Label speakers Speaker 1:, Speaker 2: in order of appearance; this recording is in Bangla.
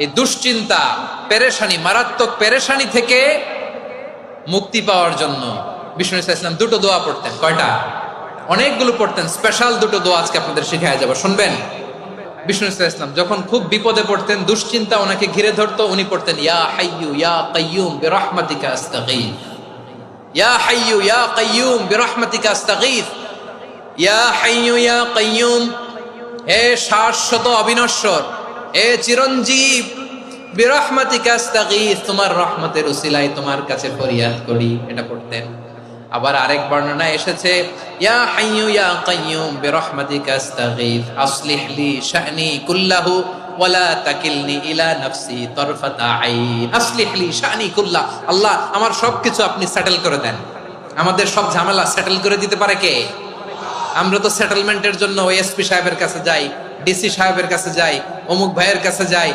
Speaker 1: এই দুশ্চিন্তা, পেরেশানি, মারাত্মক পেরেশানি থেকে মুক্তি পাওয়ার জন্য বিষ্ণু ইসলাম দুটো দোয়া পড়তেন। কয়টা? অনেকগুলো পড়তেন। স্পেশাল দুটো দোয়া আজকে আপনাদের শিখায় যাব, শুনবেন। বিষ্ণু ইসলাম যখন খুব বিপদে পড়তেন, দুশ্চিন্তা ওনাকে ঘিরে ধরতো, উনি পড়তেন ইয়া হাইয়ু ইয়া কাইয়ুম বিরহমাতিকা আস্তাগীথ, ইয়া হাইয়ু ইয়া কাইয়ুম বিরহমাতিকা আস্তাগীথ, ইয়া হাইয়ু ইয়া কাইয়ুম, হে শাশ্বত অবিনশ্বর, হে চিরঞ্জীব, বিরহমাতিকা আস্তাগীথ, তোমার রহমতের উসিলায় তোমার কাছে ফরিয়াদ করি। এটা পড়তেন। আবার আরেক বর্ণনায় এসেছে ইয়া হাইয়ু ইয়া কাইয়ুম বিরহমাতিকা আস্তাগীথ আসলিহ লি শা'নি কুল্লাহু ওয়ালা তাকিলনি ইলা নাফসি তারফাতা আইন। আসলিহ লি শা'নি কুল্লাহ, আল্লাহ আমার সবকিছু আপনি সেটেল করে দেন। আমাদের সব ঝামেলা সেটেল করে দিতে পারে কে? আমরা তো সেটেলমেন্টের জন্য ওএসপি সাহেবের কাছে যাই, ডিসি সাহেবের কাছে যাই, অমুক ভাইয়ের কাছে যাই।